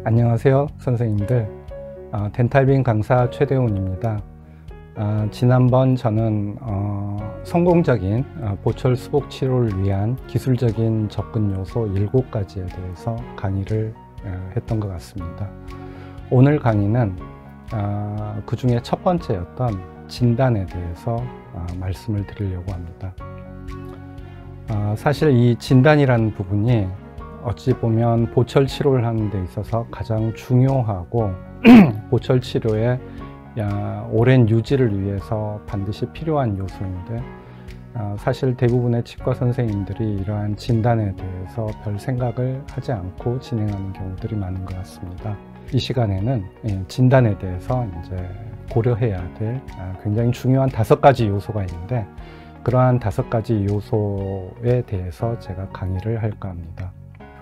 안녕하세요, 선생님들. 덴탈빈 강사 최대훈입니다. 지난번 저는 성공적인 보철 수복 치료를 위한 기술적인 접근 요소 7가지에 대해서 강의를 했던 것 같습니다. 오늘 강의는 그 중에 첫 번째였던 진단에 대해서 말씀을 드리려고 합니다. 사실 이 진단이라는 부분이 어찌 보면 보철 치료를 하는 데 있어서 가장 중요하고 보철 치료의 오랜 유지를 위해서 반드시 필요한 요소인데, 사실 대부분의 치과 선생님들이 이러한 진단에 대해서 별 생각을 하지 않고 진행하는 경우들이 많은 것 같습니다. 이 시간에는 진단에 대해서 이제 고려해야 될 굉장히 중요한 5가지 요소가 있는데, 그러한 5가지 요소에 대해서 제가 강의를 할까 합니다.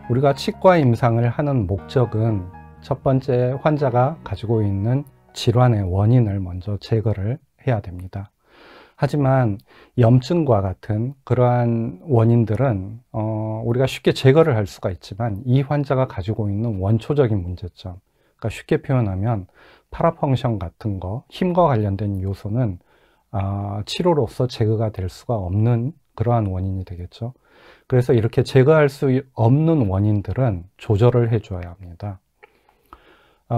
우리가 치과 임상을 하는 목적은 첫 번째, 환자가 가지고 있는 질환의 원인을 먼저 제거를 해야 됩니다. 하지만 염증과 같은 그러한 원인들은 우리가 쉽게 제거를 할 수가 있지만, 이 환자가 가지고 있는 원초적인 문제점, 그러니까 쉽게 표현하면 파라펑션 같은 거, 힘과 관련된 요소는 치료로서 제거가 될 수가 없는 그러한 원인이 되겠죠. 그래서 이렇게 제거할 수 없는 원인들은 조절을 해줘야 합니다.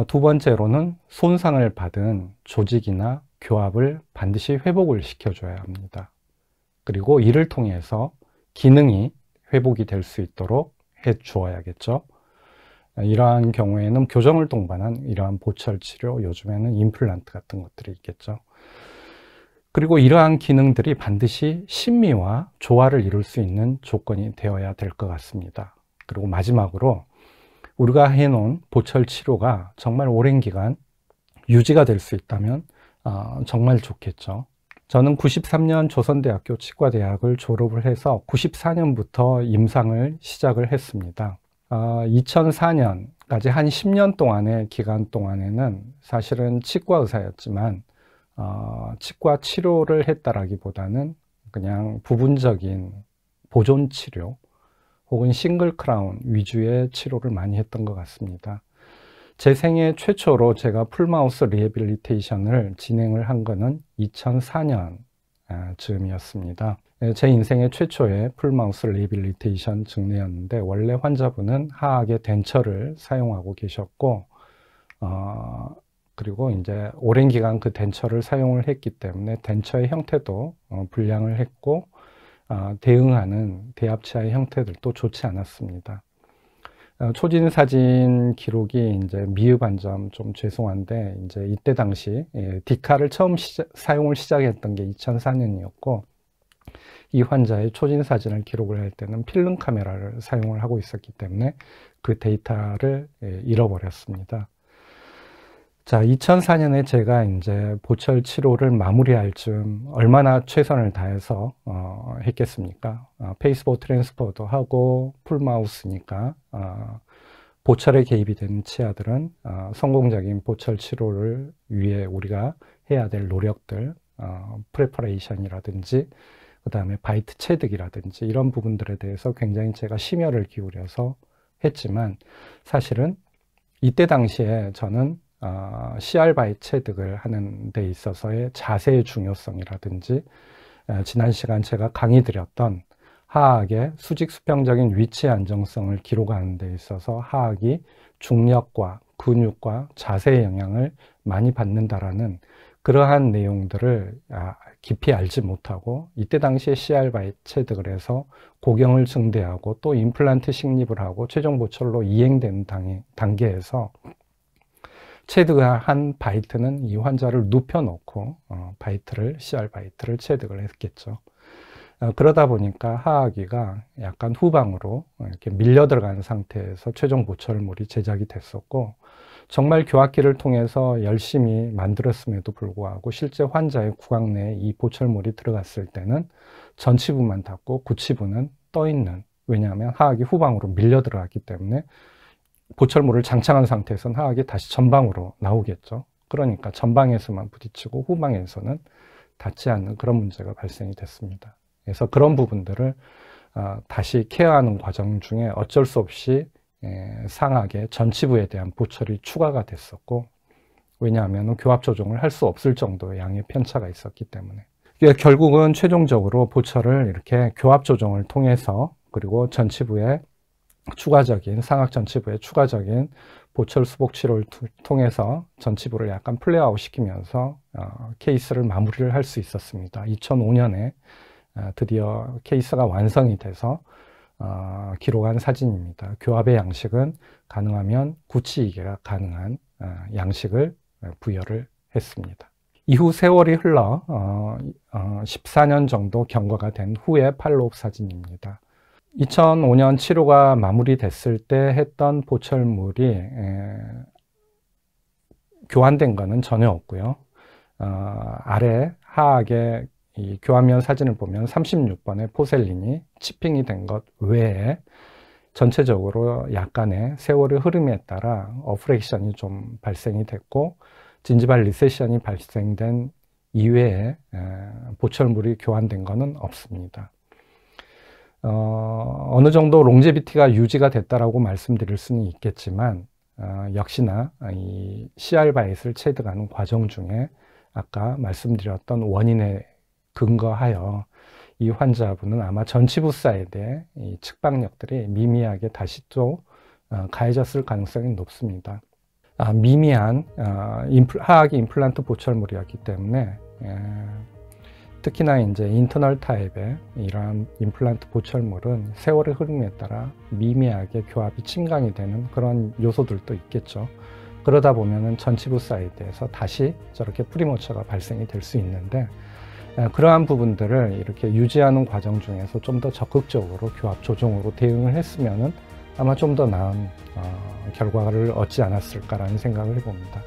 두 번째로는 손상을 받은 조직이나 교합을 반드시 회복을 시켜줘야 합니다. 그리고 이를 통해서 기능이 회복이 될 수 있도록 해주어야겠죠. 이러한 경우에는 교정을 동반한 이러한 보철 치료, 요즘에는 임플란트 같은 것들이 있겠죠. 그리고 이러한 기능들이 반드시 심미와 조화를 이룰 수 있는 조건이 되어야 될 것 같습니다. 그리고 마지막으로 우리가 해놓은 보철 치료가 정말 오랜 기간 유지가 될 수 있다면 정말 좋겠죠. 저는 93년 조선대학교 치과대학을 졸업을 해서 94년부터 임상을 시작을 했습니다. 2004년까지 한 10년 동안의 기간 동안에는 사실은 치과 의사였지만 치과 치료를 했다라기보다는 그냥 부분적인 보존 치료 혹은 싱글 크라운 위주의 치료를 많이 했던 것 같습니다. 제 생애 최초로 제가 풀마우스 리해빌리테이션을 진행을 한 거는 2004년 즈음이었습니다. 제 인생의 최초의 풀마우스 리해빌리테이션 증례였는데, 원래 환자분은 하악의 덴처를 사용하고 계셨고, 그리고 이제 오랜 기간 그 덴처를 사용을 했기 때문에 덴처의 형태도 불량을 했고, 대응하는 대합치아의 형태들도 좋지 않았습니다. 초진 사진 기록이 이제 미흡한 점 좀 죄송한데, 이제 이때 당시 디카를 처음 사용을 시작했던 게 2004년이었고, 이 환자의 초진 사진을 기록을 할 때는 필름 카메라를 사용을 하고 있었기 때문에 그 데이터를 잃어버렸습니다. 자, 2004년에 제가 이제 보철 치료를 마무리할 즈음 얼마나 최선을 다해서 했겠습니까? 페이스보 트랜스퍼도 하고 풀마우스니까 보철에 개입이 되는 치아들은 성공적인 보철 치료를 위해 우리가 해야 될 노력들, 프레퍼레이션이라든지 그 다음에 바이트 체득이라든지 이런 부분들에 대해서 굉장히 제가 심혈을 기울여서 했지만, 사실은 이때 당시에 저는 CR 바이트 체득을 하는 데 있어서의 자세의 중요성이라든지, 지난 시간 제가 강의 드렸던 하악의 수직 수평적인 위치 안정성을 기록하는 데 있어서 하악이 중력과 근육과 자세의 영향을 많이 받는다라는 그러한 내용들을 깊이 알지 못하고, 이때 당시에 CR 바이트 체득을 해서 고경을 증대하고 또 임플란트 식립을 하고 최종 보철로 이행되는 단계에서 체득한 바이트는 이 환자를 눕혀놓고 CR 바이트를 체득을 했겠죠. 그러다 보니까 하악이가 약간 후방으로 이렇게 밀려 들어가는 상태에서 최종 보철물이 제작이 됐었고, 정말 교합기를 통해서 열심히 만들었음에도 불구하고 실제 환자의 구강 내에 이 보철물이 들어갔을 때는 전치부만 닿고 구치부는 떠 있는, 왜냐하면 하악이 후방으로 밀려 들어갔기 때문에 보철물을 장착한 상태에서는 하악이 다시 전방으로 나오겠죠. 그러니까 전방에서만 부딪히고 후방에서는 닿지 않는 그런 문제가 발생이 됐습니다. 그래서 그런 부분들을 다시 케어하는 과정 중에 어쩔 수 없이 상악의 전치부에 대한 보철이 추가가 됐었고, 왜냐하면 교합 조정을 할 수 없을 정도의 양의 편차가 있었기 때문에. 결국은 최종적으로 보철을 이렇게 교합 조정을 통해서, 그리고 전치부의 추가적인, 상악 전치부의 추가적인 보철 수복 치료를 통해서 전치부를 약간 플레이아웃 시키면서 케이스를 마무리를 할 수 있었습니다. 2005년에 드디어 케이스가 완성이 돼서 기록한 사진입니다. 교합의 양식은 가능하면 구치이개가 가능한 양식을 부여를 했습니다. 이후 세월이 흘러 14년 정도 경과가 된 후의 팔로업 사진입니다. 2005년 치료가 마무리됐을 때 했던 보철물이 교환된 것은 전혀 없고요. 아래 하악의 이 교환면 사진을 보면 36번의 포셀린이 치핑이 된 것 외에 전체적으로 약간의 세월의 흐름에 따라 어프렉션이 좀 발생이 됐고, 진지발 리세션이 발생된 이외에 보철물이 교환된 것은 없습니다. 어느 정도 롱제비티가 유지가 됐다라고 말씀드릴 수는 있겠지만, 역시나 이 CR 바이스를 체득하는 과정 중에 아까 말씀드렸던 원인에 근거하여 이 환자분은 아마 전치부 사이드에 이 측방력들이 미미하게 다시 또 가해졌을 가능성이 높습니다. 미미한 하악이 임플란트 보철물이었기 때문에 특히나 이제 인터널 타입의 이러한 임플란트 보철물은 세월의 흐름에 따라 미미하게 교합이 침강이 되는 그런 요소들도 있겠죠. 그러다 보면은 전치부 사이드에서 다시 저렇게 프리모처가 발생이 될 수 있는데, 그러한 부분들을 이렇게 유지하는 과정 중에서 좀 더 적극적으로 교합 조정으로 대응을 했으면은 아마 좀 더 나은 결과를 얻지 않았을까라는 생각을 해봅니다.